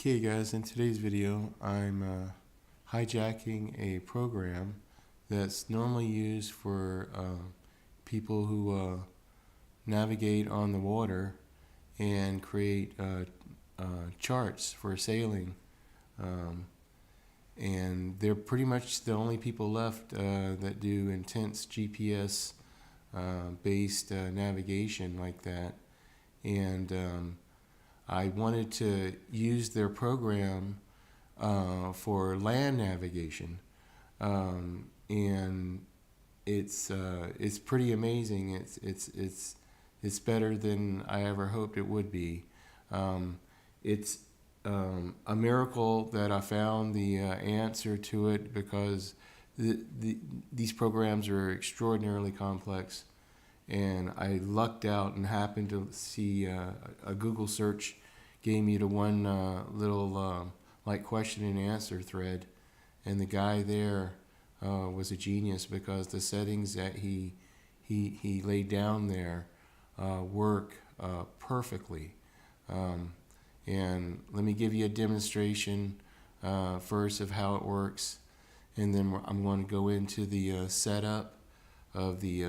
Okay guys, in today's video I'm hijacking a program that's normally used for people who navigate on the water and create charts for sailing, and they're pretty much the only people left that do intense GPS based navigation like that. And I wanted to use their program for land navigation, and it's pretty amazing. It's better than I ever hoped it would be. It's a miracle that I found the answer to it, because these programs are extraordinarily complex. And I lucked out and happened to see a Google search gave me to one little like question and answer thread, and the guy there was a genius, because the settings that he laid down there work perfectly. And let me give you a demonstration first of how it works, and then I'm going to go into the setup of the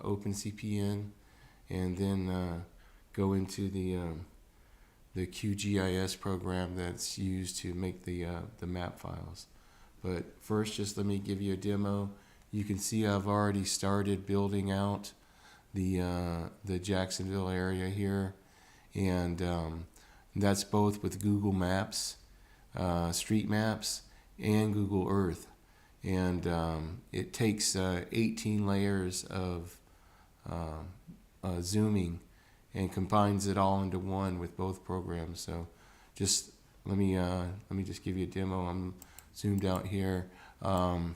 OpenCPN, and then go into the QGIS program that's used to make the map files. But first, just let me give you a demo. You can see I've already started building out the Jacksonville area here, and that's both with Google Maps, Street Maps, and Google Earth. And it takes 18 layers of zooming and combines it all into one with both programs. So just let me just give you a demo. I'm zoomed out here. I'm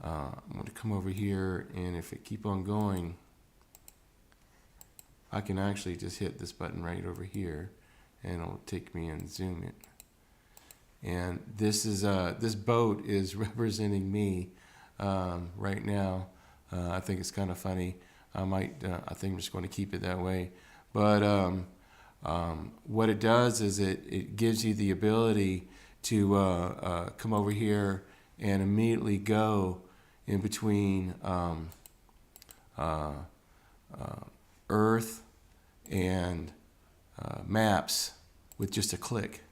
going to come over here, and if it keep on going, I can actually just hit this button right over here, and it'll take me and zoom it. And this is this boat is representing me right now. I think it's kind of funny. I think I'm just going to keep it that way. But what it does is it gives you the ability to come over here and immediately go in between Earth and maps with just a click,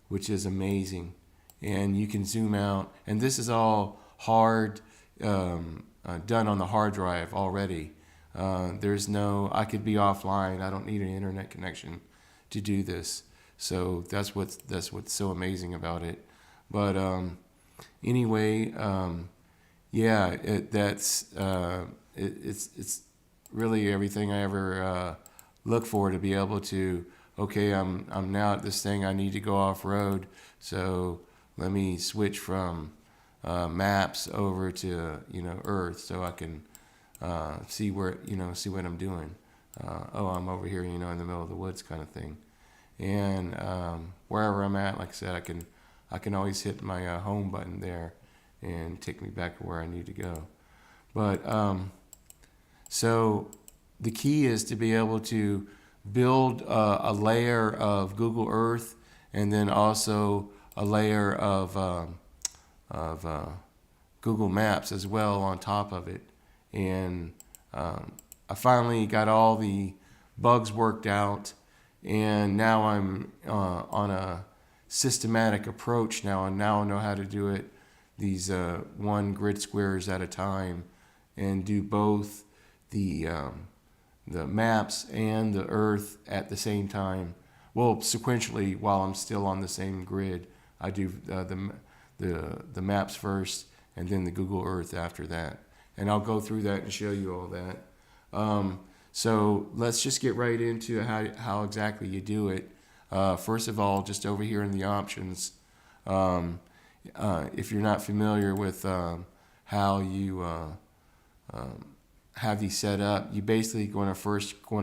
which is amazing. And you can zoom out, and this is all hard done on the hard drive already. There's no, I could be offline. I don't need an internet connection to do this. So that's what's so amazing about it. But anyway, yeah, it's really everything I ever look for, to be able to, okay, I'm now at this thing, I need to go off road, so let me switch from maps over to Earth, so I can see where see what I'm doing. Oh, I'm over here in the middle of the woods kind of thing. And wherever I'm at, like I said, I can always hit my home button there and take me back to where I need to go. But so the key is to be able to build a layer of Google Earth, and then also a layer of Google Maps as well on top of it. And I finally got all the bugs worked out, and now I'm on a systematic approach now, and now I know how to do it these one grid squares at a time, and do both the maps and the Earth at the same time. Well, sequentially, while I'm still on the same grid. I do the maps first, and then the Google Earth after that. And I'll go through that and show you all that. So let's just get right into how exactly you do it. First of all, just over here in the options, if you're not familiar with how you have these set up, you basically going to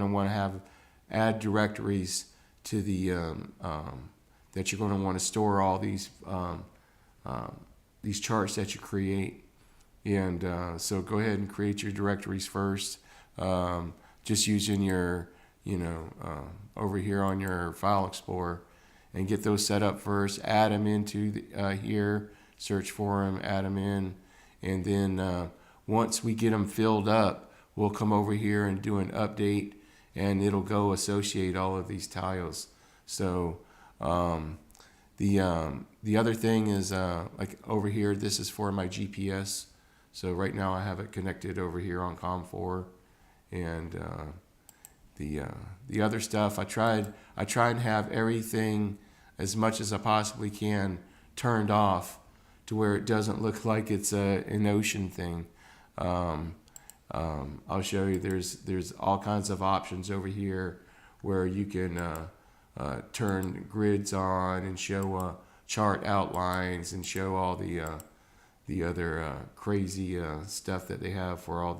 want to have add directories to the that you're going to want to store all these charts that you create. And so go ahead and create your directories first, just using your over here on your file explorer, and get those set up first. Add them into here, search for them, add them in, and then once we get them filled up, we'll come over here and do an update, and it'll go associate all of these tiles. So the other thing is like over here, this is for my GPS. So right now I have it connected over here on COM4, and the other stuff I try and have everything as much as I possibly can turned off to where it doesn't look like it's an ocean thing. I'll show you. There's all kinds of options over here where you can turn grids on and show chart outlines and show all the other crazy stuff that they have for all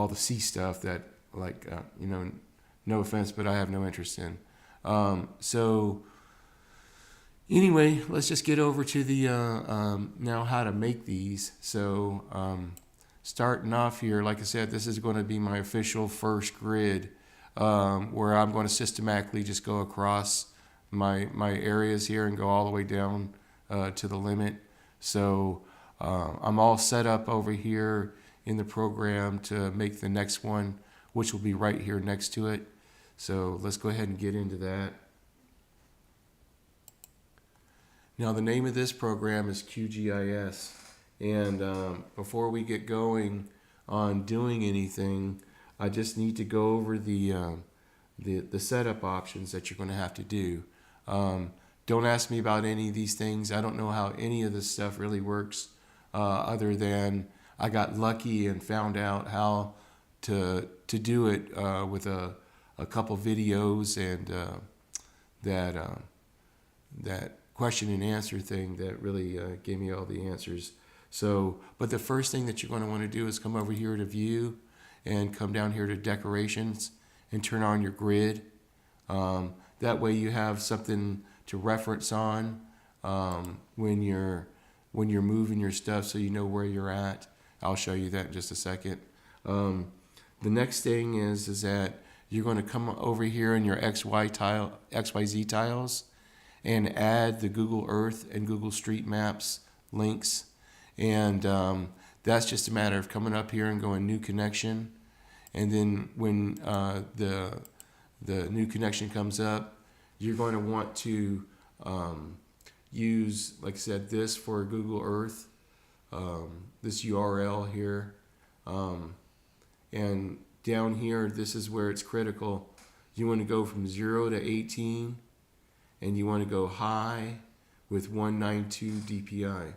the sea stuff that, like, no offense, but I have no interest in. So anyway, let's just get over to the now how to make these. So starting off here, like I said, this is going to be my official first grid where I'm going to systematically just go across my areas here and go all the way down to the limit. So I'm all set up over here in the program to make the next one, which will be right here next to it. So let's go ahead and get into that. Now the name of this program is QGIS, and before we get going on doing anything, I just need to go over the setup options that you're going to have to do. Don't ask me about any of these things. I don't know how any of this stuff really works, other than I got lucky and found out how to do it with a couple videos and that question and answer thing that really gave me all the answers. So, but the first thing that you're going to want to do is come over here to View and come down here to Decorations and turn on your grid. That way you have something to reference on when you're moving your stuff, so you know where you're at. I'll show you that in just a second. The next thing is that you're going to come over here in your XYZ tiles and add the Google Earth and Google Street Maps links. And that's just a matter of coming up here and going New Connection. And then when the new connection comes up, you're going to want to use, like I said, this for Google Earth, this URL here. And down here, this is where it's critical. You want to go from 0 to 18, and you want to go high with 192 DPI.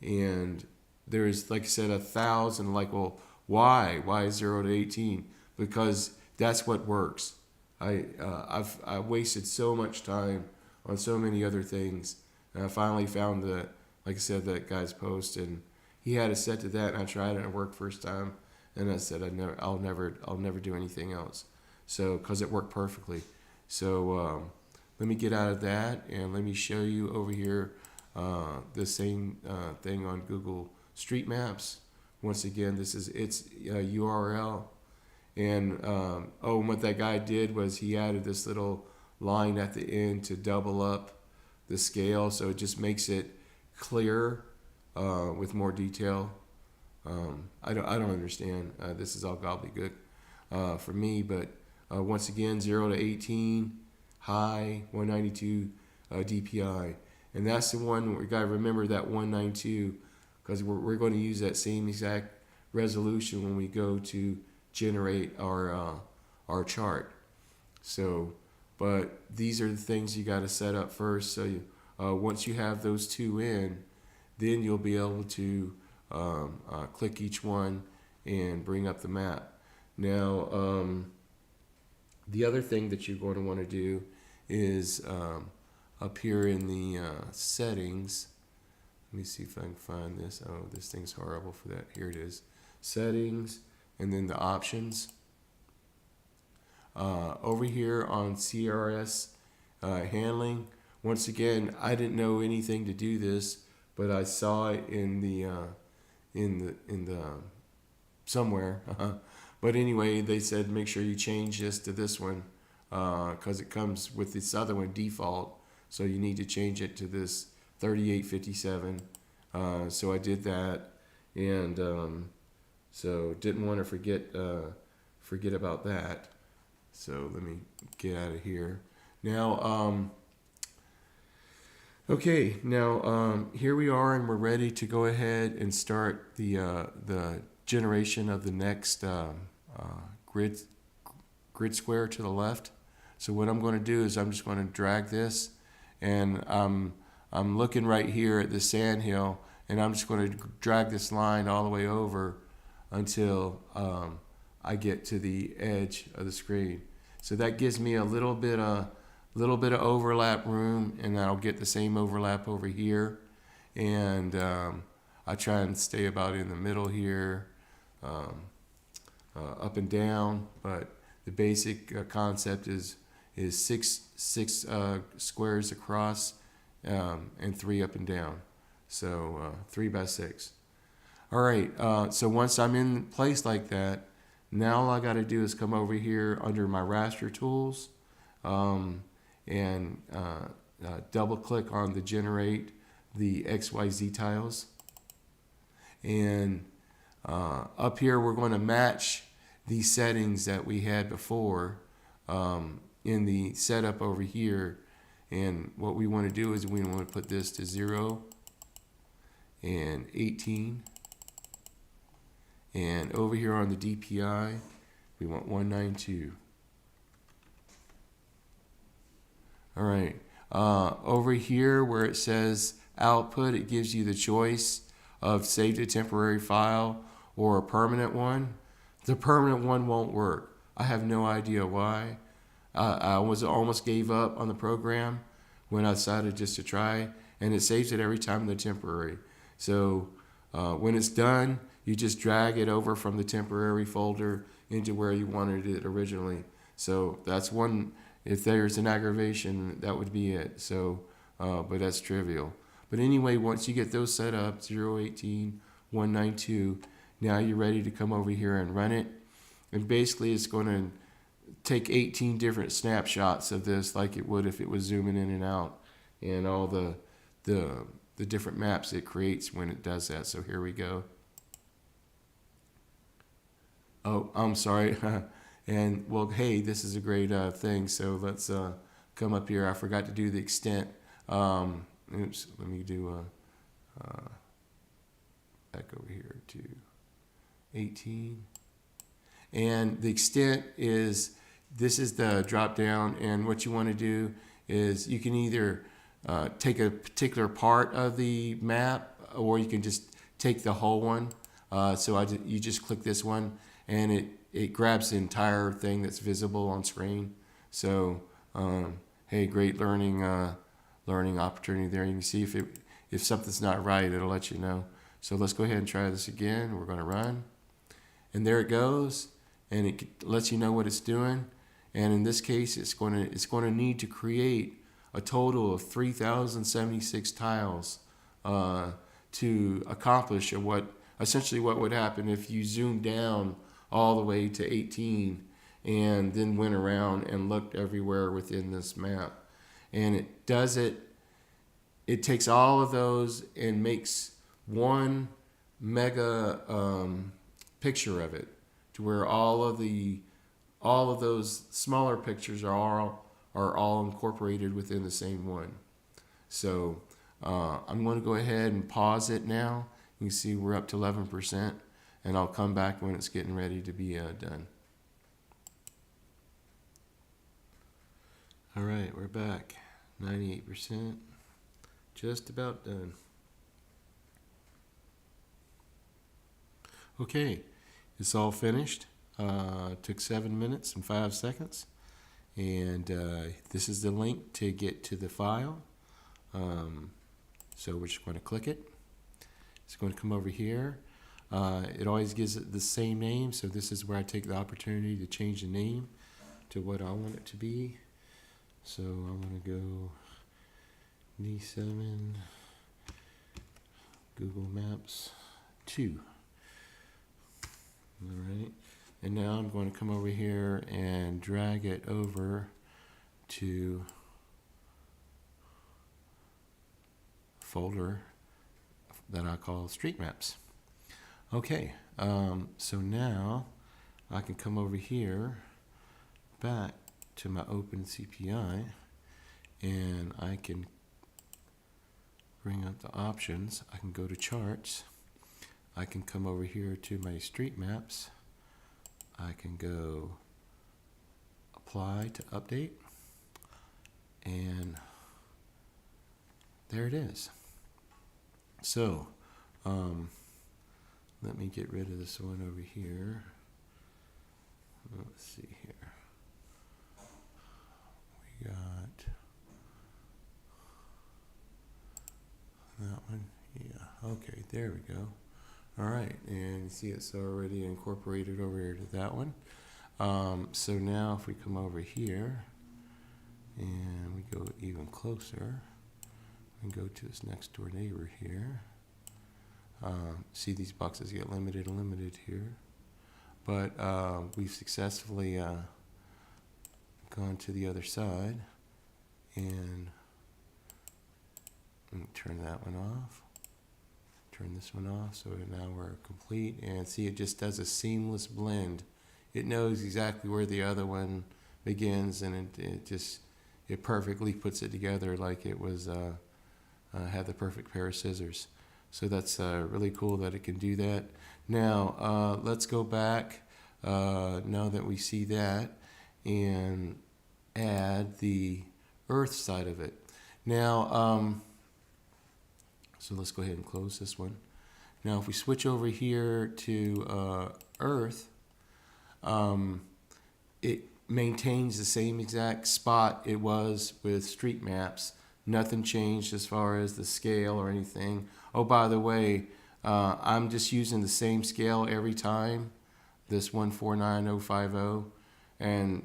And there's, like I said, 1,000, like, well, why 0 to 18? Because that's what works. I've wasted so much time on so many other things, and I finally found that, like I said, that guy's post, and he had it set to that, and I tried it and it worked first time, and I said I'll never do anything else. So, because it worked perfectly. So let me get out of that and let me show you over here the same thing on Google Street Maps. Once again, this is its URL. And what that guy did was he added this little line at the end to double up the scale, so it just makes it clearer with more detail. I don't understand. This is all gobbledygook for me, but once again, 0 to 18, high, 192 DPI. And that's the one we got to remember, that 192, because we're going to use that same exact resolution when we go to generate our chart. So, but these are the things you got to set up first. So once you have those two in, then you'll be able to click each one and bring up the map. Now, the other thing that you're going to want to do is up here in the settings. Let me see if I can find this. Oh, this thing's horrible for that. Here it is. Settings, and then the options. Over here on CRS handling, once again, I didn't know anything to do this, but I saw it in the somewhere. But anyway, they said make sure you change this to this one because it comes with this other one default. So you need to change it to this 3857. So I did that, and so didn't want to forget about that. So let me get out of here. Now, okay, now here we are, and we're ready to go ahead and start the generation of the next grid square to the left. So what I'm going to do is I'm just going to drag this, and I'm looking right here at the sand hill, and I'm just going to drag this line all the way over until I get to the edge of the screen. So that gives me a little bit of overlap room, and I'll get the same overlap over here. And I try and stay about in the middle here, up and down. But the basic concept is six squares across and 3 up and down. So 3 by 6. All right. So once I'm in place like that, now all I got to do is come over here under my raster tools and double click on the generate the XYZ tiles. And up here we're going to match the settings that we had before in the setup over here. And what we want to do is we want to put this to 0 and 18. And over here on the DPI, we want 192. All right. Over here where it says output, it gives you the choice of save to temporary file or a permanent one. The permanent one won't work. I have no idea why. I almost gave up on the program when I decided just to try, and it saves it every time in the temporary. So when it's done, you just drag it over from the temporary folder into where you wanted it originally. So that's one. If there's an aggravation, that would be it. So, but that's trivial. But anyway, once you get those set up, 0, 18, 192, now you're ready to come over here and run it. And basically, it's going to take 18 different snapshots of this, like it would if it was zooming in and out, and all the different maps it creates when it does that. So here we go. Oh, I'm sorry. And well, hey, this is a great thing. So let's come up here. I forgot to do the extent. Oops, let me do back over here to 18. And the extent is, this is the drop down. And what you want to do is you can either take a particular part of the map, or you can just take the whole one. So you just click this one, and it grabs the entire thing that's visible on screen. So hey, great learning opportunity there. You can see if something's not right, it'll let you know. So let's go ahead and try this again. We're going to run, and there it goes, and it lets you know what it's doing. And in this case, it's going to need to create a total of 3,076 tiles to accomplish essentially what would happen if you zoomed down all the way to 18 and then went around and looked everywhere within this map. And it does it takes all of those and makes one mega picture of it, to where all of those smaller pictures are all incorporated within the same one. So I'm going to go ahead and pause it now. You can see we're up to 11%. And I'll come back when it's getting ready to be done. All right, we're back. 98%. Just about done. Okay, it's all finished. Took 7 minutes and 5 seconds. And this is the link to get to the file. So we're just going to click it. It's going to come over here. It always gives it the same name, so this is where I take the opportunity to change the name to what I want it to be. So I'm going to go D7 Google Maps 2. All right. And now I'm going to come over here and drag it over to folder that I call Street Maps. Okay, so now I can come over here back to my OpenCPN and I can bring up the options. I can go to charts. I can come over here to my street maps. I can go apply to update, and there it is. So let me get rid of this one over here. Let's see here. We got that one. Yeah, okay, there we go. All right, and you see it's already incorporated over here to that one. So now if we come over here and we go even closer and go to its next door neighbor here, see these boxes get limited and limited here, but we've successfully gone to the other side, and turn that one off. Turn this one off, so now we're complete, and see it just does a seamless blend. It knows exactly where the other one begins, and it perfectly puts it together like it was had the perfect pair of scissors. So that's really cool that it can do that. Now let's go back now that we see that and add the Earth side of it. Now so let's go ahead and close this one. Now if we switch over here to Earth, it maintains the same exact spot it was with street maps. Nothing changed as far as the scale or anything. Oh, by the way, I'm just using the same scale every time, this 149050, and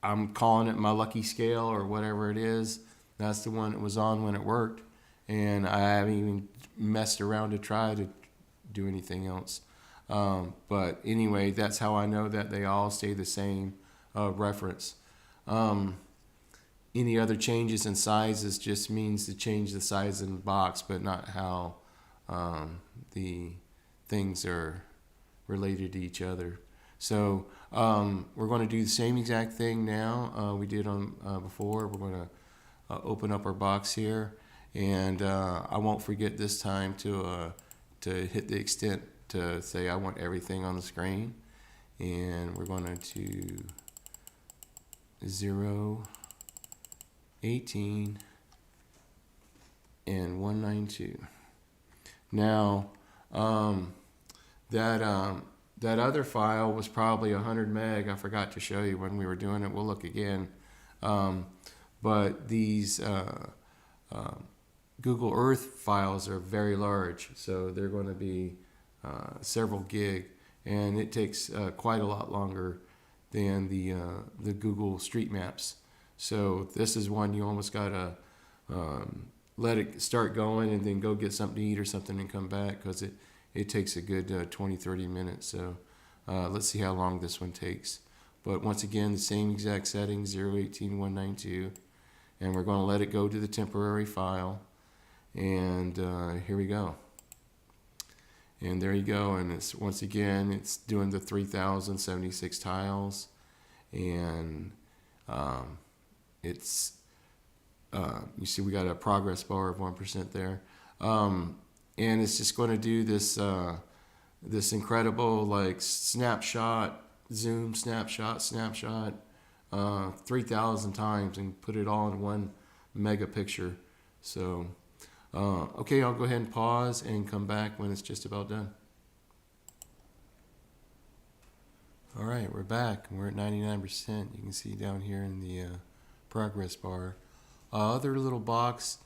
I'm calling it my lucky scale or whatever it is. That's the one that was on when it worked. And I haven't even messed around to try to do anything else. But anyway, that's how I know that they all stay the same reference. Any other changes in sizes just means to change the size in the box, but not how the things are related to each other. So we're going to do the same exact thing now we did on before. We're going to open up our box here. And I won't forget this time to hit the extent to say I want everything on the screen. And we're going to 0, 18, and 192. Now that other file was probably 100 meg. I forgot to show you when we were doing it. We'll look again. But these Google Earth files are very large, so they're going to be several gig, and it takes quite a lot longer than the Google Street Maps. So this is one you almost gotta let it start going and then go get something to eat or something and come back, because it takes a good 20-30 minutes. So let's see how long this one takes. But once again, the same exact settings, 0, 18, 192, and we're going to let it go to the temporary file. And here we go. And there you go. And it's once again, it's doing the 3,076 tiles, and it's you see we got a progress bar of 1% there, and it's just going to do this this incredible like snapshot, zoom, snapshot, 3,000 times, and put it all in one mega picture. So okay, I'll go ahead and pause and come back when it's just about done. All right, we're back. We're at 99%. You can see down here in the progress bar. Other little box,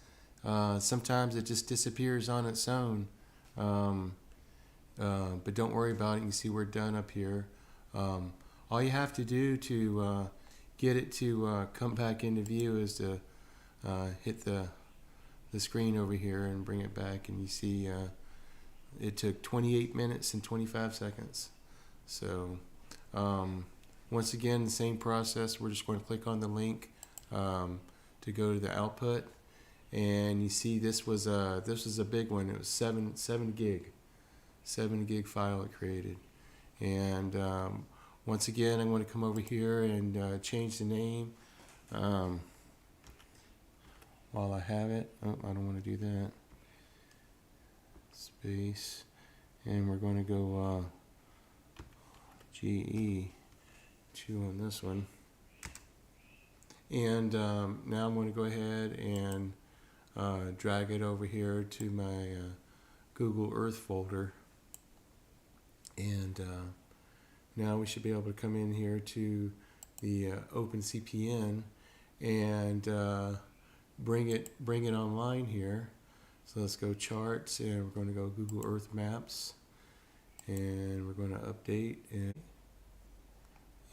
sometimes it just disappears on its own. But don't worry about it. You can see we're done up here. All you have to do to get it to come back into view is to hit the screen over here and bring it back, and you see it took 28 minutes and 25 seconds. So once again, the same process. We're just going to click on the link to go to the output, and you see this was a big one. It was 7 gig file it created. And once again, I'm going to come over here and change the name while I have it. Oh, I don't want to do that. Space, and we're going to go GE2 on this one. And now I'm going to go ahead and drag it over here to my Google Earth folder. And now we should be able to come in here to the OpenCPN and bring it online here. So let's go charts, and we're going to go Google Earth Maps, and we're going to update,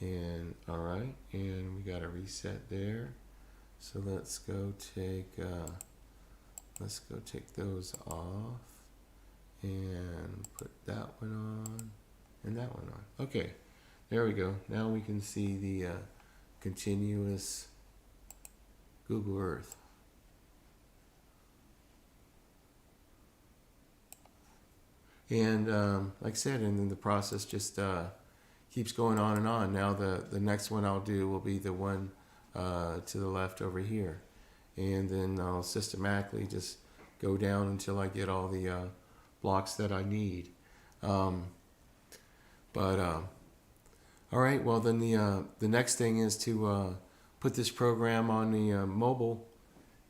and all right, and we got a reset there. So let's go take those off and put that one on and that one on. Okay, there we go. Now we can see the continuous Google Earth. And like I said, and then the process just keeps going on and on. Now the next one I'll do will be the one to the left over here. And then I'll systematically just go down until I get all the blocks that I need. All right, well then the next thing is to put this program on the mobile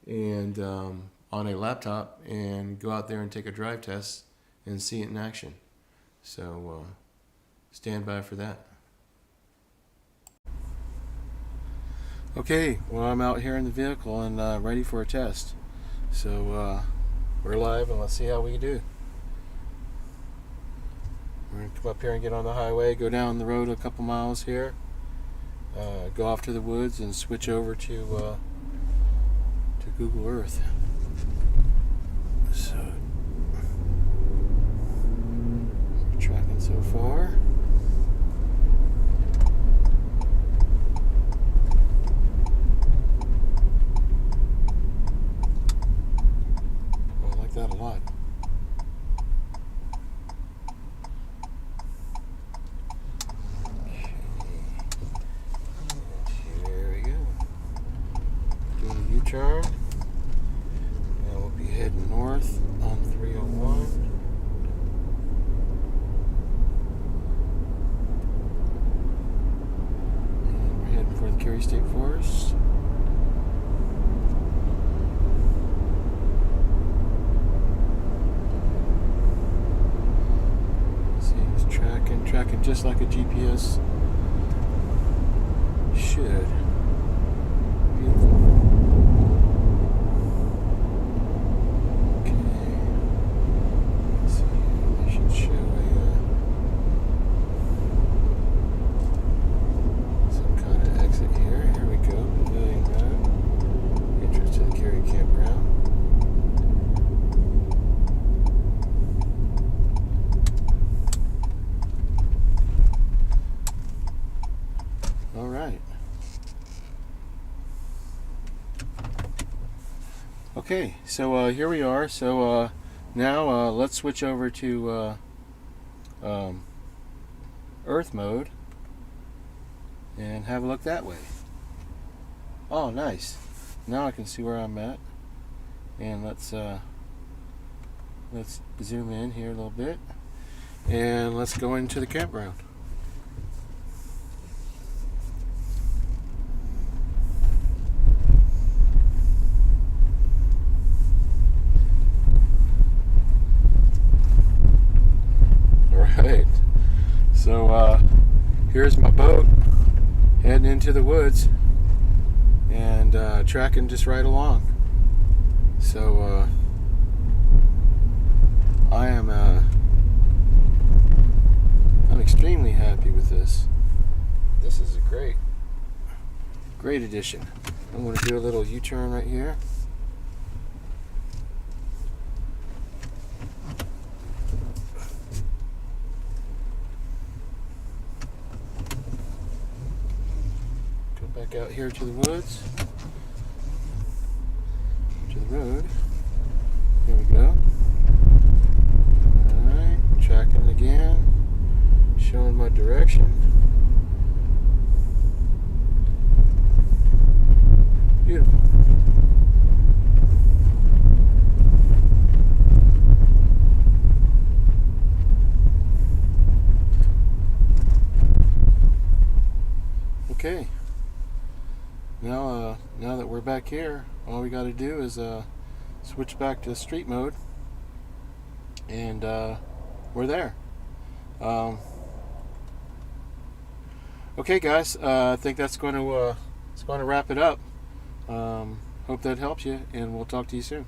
and on a laptop and go out there and take a drive test and see it in action. So stand by for that. Okay, well I'm out here in the vehicle and ready for a test. So we're live, and let's see how we do. We're going to come up here and get on the highway, go down the road a couple miles here, go off to the woods and switch over to Google Earth. So tracking so far. Oh, I like that a lot. Okay. And here we go. Doing a U-turn. Now we'll be heading north on 301. For the Cary State Forest. See, it's tracking just like a GPS should. Beautiful. Okay. Let's see. They should show exit here. Here we go. Pavilion Road. Entrance to the Cary Campground. All right. Okay, so here we are. So now let's switch over to Earth mode and have a look that way. Oh, nice. Now I can see where I'm at. And let's zoom in here a little bit. And let's go into the campground. Alright. So here's my boat. Heading into the woods and tracking just right along. So I'm extremely happy with this. This is a great addition. I'm going to do a little U-turn right here. Back out here to the woods, to the road. Here we go. Alright, tracking again, showing my direction. Beautiful. Okay. Now that we're back here, all we got to do is switch back to street mode, and we're there. Okay, guys. I think that's going to wrap it up. Hope that helps you, and we'll talk to you soon.